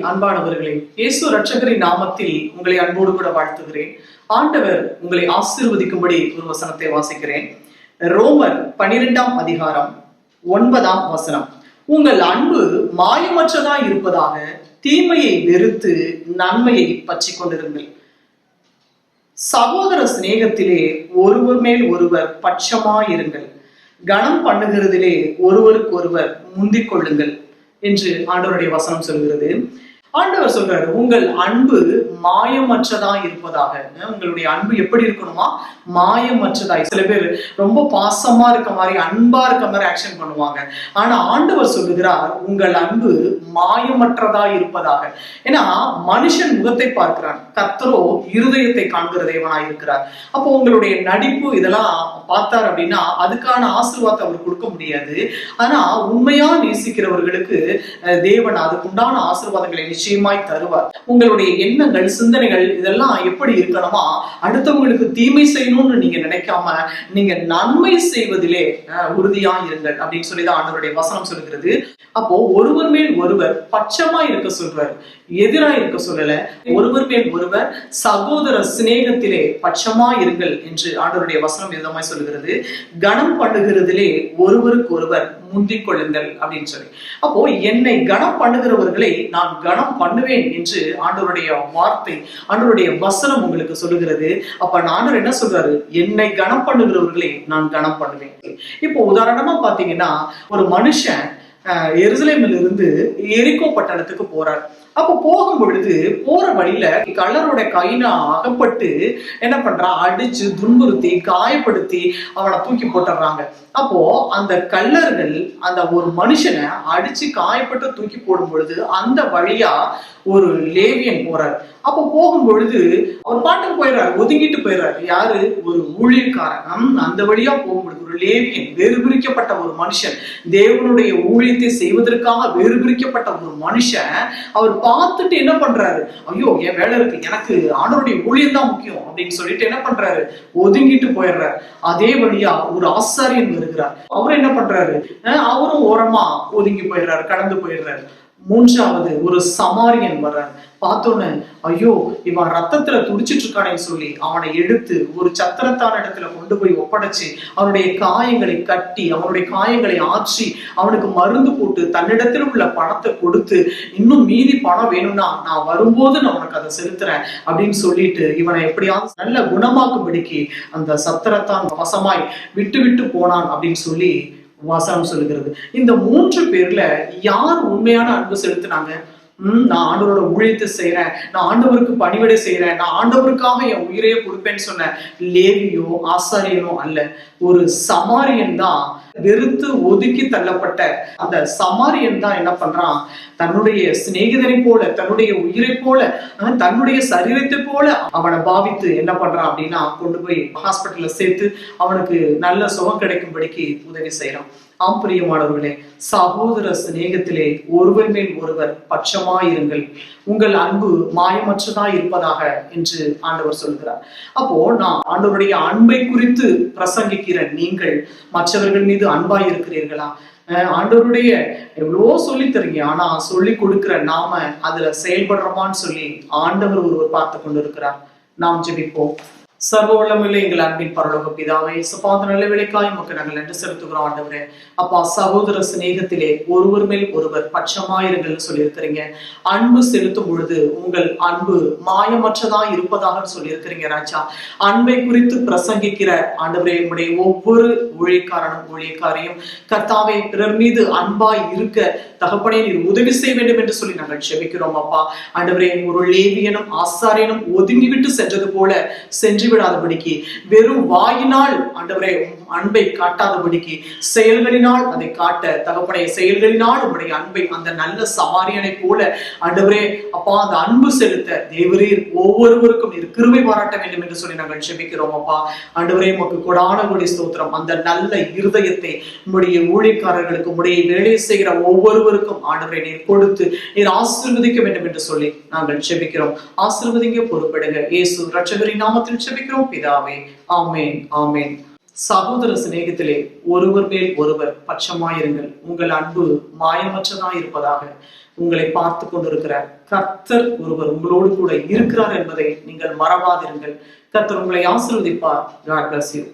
அன்பானவர்களே, இயேசு ரட்சகரின் நாமத்தில் உங்களை அன்போடு கூட வாழ்த்துகிறேன். ஆண்டவர் உங்களை ஆசீர்வதிக்கும்படி ஒரு வசனத்தை வாசிக்கிறேன். ரோமர் 12ஆம் அதிகாரம் 9ஆம் வசனம். உங்கள் அன்பு மாயமற்றதா இருப்பதாக தீமையை வெறுத்து நன்மையை பற்றி கொண்டிருங்கள். சகோதர சிநேகத்திலே ஒருவர் மேல் ஒருவர் பட்சமாயிருங்கள். கனம் பண்ணுகிறதிலே ஒருவருக்கு ஒருவர் முந்திக் கொள்ளுங்கள் என்று ஆண்டவருடைய வசனம் சொல்கிறது. ஆண்டவர் சொல்றாரு, உங்கள் அன்பு மாயமற்றதா இருப்பதாக. உங்களுடைய அன்பு எப்படி இருக்கணுமா? மாயமற்றதாய். சில பேர் ரொம்ப பாசமா இருக்க மாதிரி, அன்பா இருக்க மாதிரி ஆக்ஷன் பண்ணுவாங்க. ஆனா ஆண்டவர் சொல்லுகிறார், உங்கள் அன்பு மாயமற்றதா இருப்பதாக. ஏன்னா மனுஷன் முகத்தை பார்க்கிறான், கர்த்தரோ இருதயத்தை காண்கிற தேவனாய் இருக்கிறார். அப்போ உங்களுடைய நடிப்பு இதெல்லாம் பார்த்தார் அப்படின்னா அதுக்கான ஆசீர்வாதத்தை அவர் கொடுக்க முடியாது. ஆனா உண்மையா நேசிக்கிறவர்களுக்கு தேவன் அதுக்குண்டான ஆசீர்வாதங்களை நிச்சயமாய் தருவார். உங்களுடைய எண்ணங்கள், சிந்தனைகள் இதெல்லாம் எப்படி இருக்கணுமா? அடுத்தவங்களுக்கு தீமை செய்யணும்னு நீங்க நினைக்காம நீங்க நன்மை செய்வதிலே உறுதியா இருங்கள் அப்படின்னு சொல்லிதான் ஆண்டவருடைய வசனம் சொல்கிறது. அப்போ ஒருவர் மேல் ஒருவர் பட்சமா இருக்க சொல்றாரு, எதிரா இருக்க சொல்லல. ஒருவர் மேல் ஒருவர் சகோதர சிநேகத்திலே பட்சமா இருங்கள் என்று ஆண்டவருடைய வசனம் விதமாய் சொல்லுகிறது. கனம் பண்ணுகிறதிலே ஒருவருக்கு ஒருவர் முந்திக் கொள்ளுங்கள் அப்படின்னு சொல்லி. அப்போ என்னை கனம் பண்ணுகிறவர்களை நான் கனம் பண்ணுவேன் என்று ஆண்டவருடைய வார்த்தை, ஆண்டவருடைய வசனம் உங்களுக்கு சொல்லுகிறது. அப்ப ஆண்டவர் என்ன சொல்றாரு? என்னை கனம் பண்ணுகிறவர்களை நான் கனம் பண்ணுவேன். இப்போ உதாரணமா பாத்தீங்கன்னா, ஒரு மனுஷன் எருசலேமில் இருந்து எரிகோ பட்டணத்துக்கு போறார். அப்ப போகும் பொழுது போற வழியில கள்ளரோட கையில அகப்பட்டு என்ன பண்றான்? அடிச்சு துன்புறுத்தி காயப்படுத்தி அவனை தூக்கி போட்டுறாங்க. அப்போ அந்த கள்ளர்கள் அந்த ஒரு மனுஷனை அடிச்சு காயப்பட்டு தூக்கி போடும் பொழுது அந்த வழியா ஒரு லேவியன் போறார். அப்போ போகும் பொழுது அவர் பாட்டுக்கு போயிடுறாரு, ஒதுங்கிட்டு போயிடுறாரு. யாரு? ஒரு ஊழியக்காரன். அந்த வழியா போகும்பொழுது ஒரு லேவியன், வேறு பிரிக்கப்பட்ட ஒரு மனுஷன், தேவனுடைய ஊழியத்தை செய்வதற்காக வேறு பிரிக்கப்பட்ட ஒரு மனுஷன், அவர் பார்த்துட்டு என்ன பண்றாரு? ஐயோ, என் வேலை இருக்கு, எனக்கு ஆண்டவருடைய ஊழியம் தான் முக்கியம் அப்படின்னு சொல்லிட்டு என்ன பண்றாரு? ஒதுங்கிட்டு போயிடுறாரு. அதே வழியா ஒரு ஆசாரியன் வருகிறார். அவரும் என்ன பண்றாரு? அவரும் ஓரமா ஒதுங்கி போயிடுறாரு, கடந்து போயிடுறாரு. மூன்றாவது ஒரு சமாரியன் வர்றார். பார்த்தோன்னு ஐயோ, இவன் ரத்தத்துல துடிச்சிட்டு இருக்கானேன்னு சொல்லி அவனை எடுத்து ஒரு சத்திரத்தான இடத்துல கொண்டு போய் ஒப்படைச்சு அவனுடைய காயங்களை கட்டி, அவனுடைய காயங்களை ஆற்றி, அவனுக்கு மருந்து போட்டு, தன்னிடத்தில் உள்ள பணத்தை கொடுத்து, இன்னும் மீதி பணம் வேணும்னா நான் வரும்போது நான் உனக்கு அதை செலுத்துறேன் அப்படின்னு சொல்லிட்டு இவனை எப்படியாவது நல்ல குணமாக்கும்படிக்கு அந்த சத்திரத்தான் வசமாய் விட்டு விட்டு போனான் அப்படின்னு சொல்லி வசனம் சொல்லுகிறது. இந்த 3 பேர்ல யார் உண்மையான அன்பு செலுத்தினாங்க? நான் ஆண்டவரோட ஊழியத்தை செய்யறேன், நான் ஆண்டவருக்கு பணிவிடை செய்யறேன், நான் ஆண்டவருக்காக என் உயிரையே கொடுப்பேன்னு சொன்ன லேவியோ ஆசாரியனோ அல்ல, ஒரு சமாரியன் தான். வெறுத்து ஒதுக்கி தள்ளப்பட்ட அந்த சமாரியன் தான் என்ன பண்றான்? தன்னுடைய சிநேகிதனை போல, தன்னுடைய உயிரை போல, தன்னுடைய சரீரத்தை போல அவனை பாவித்து என்ன பண்றான் அப்படின்னா கொண்டு போய் ஹாஸ்பிட்டல்ல சேர்த்து அவனுக்கு நல்ல சுகம் கிடைக்கும்படிக்கு உதவி செய்யறான். பிரியமானவர்களே, சகோதர சிநேகத்திலே ஒருவர் மேல் ஒருவர் பட்சமாயிருங்கள். உங்கள் அன்பு மாயமற்றதா இருப்பதாக என்று ஆண்டவர் சொல்கிறார். அப்போ நான் ஆண்டவருடைய அன்பை குறித்து பிரசங்கிக்கிற நீங்கள் மற்றவர்கள் மீது அன்பாய் இருக்கிறீர்களா? ஆண்டவருடைய எவ்வளவோ சொல்லி தரீங்க, ஆனா சொல்லி கொடுக்கிற நாம அதுல செயல்படுறோமான்னு சொல்லி ஆண்டவர் ஒருவர் பார்த்து கொண்டு இருக்கிறார். நாம் ஜெபிப்போம். சர்வ வல்லமையுள்ள எங்கள் அன்பின் பரலோக பிதாவே, சுபாத நல்ல விலைக்காய் உமக்கு நாங்கள் நன்றி செலுத்துகிறோம். ஆண்டவரே, அப்பா, சகோதர சிநேகத்திலே ஒருவர் மேல் ஒருவர் பட்சமாயிருங்கள் சொல்லியிருக்கிறீங்க. அன்பு செலுத்தும் பொழுது உங்கள் அன்பு மாயமற்றதா இருப்பதாக சொல்லியிருக்கிறீங்க ராஜா. அன்பை குறித்து பிரசங்கிக்கிற ஆண்டவரே, உடைய ஒவ்வொரு ஊழியக்காரனும் ஊழியக்காரையும் கர்த்தாவே பிறர் மீது அன்பாய் இருக்க தகப்பனே நீர் உதவி செய்ய வேண்டும் என்று சொல்லி நாங்கள் செபிக்கிறோம். அப்பா ஆண்டவரே, ஒரு லேவியனும் ஆசாரியனும் ஒதுங்கிவிட்டு சென்றது போல சென்று விடாதபடிக்கு, வெறும் வாயினால் ஆண்டவரே அன்பை காட்டாதபடிக்கு செயல்களினால் அதை காட்ட தகப்பனே, செயல்களினால் உங்களுடைய அன்பை அந்த நல்ல சமாரியனை போல ஆண்டவரே அப்பா அந்த அன்பு செலுத்த தேவரீர் ஒவ்வொருவருக்கும் நீர் கிருபை பாராட்ட வேண்டும் என்று சொல்லி நாங்கள் ஜெபிக்கிறோம். அப்பா ஆண்டவரே, உமக்கு கொடான கொடி ஸ்தோத்திரம். அந்த நல்ல இருதயத்தை உங்களுடைய ஊழியக்காரர்களுக்கு, உங்களுடைய வேலை செய்கிற ஒவ்வொருவருக்கும் ஆண்டவரை நீர் கொடுத்து நீர் ஆசீர்வதிக்க வேண்டும் என்று சொல்லி நாங்கள் ஜெபிக்கிறோம். ஆசீர்வதிங்க, பொறுப்படுங்க. இயேசு ரட்சகரின் நாமத்தில் ஜெபிக்கிறோம் பிதாவே, ஆமேன், ஆமேன். சகோதர சிநேகத்திலே ஒருவர் மேல் ஒருவர் பட்சமாயிருங்கள். உங்கள் அன்பு மாயமற்றதா இருப்பதாக உங்களை பார்த்து கொண்டிருக்கிற கர்த்தர் ஒருவர் உங்களோடு கூட இருக்கிறார் என்பதை நீங்கள் மறவாதிருங்கள். கர்த்தர் உங்களை ஆசீர்வதிப்பார். God bless you.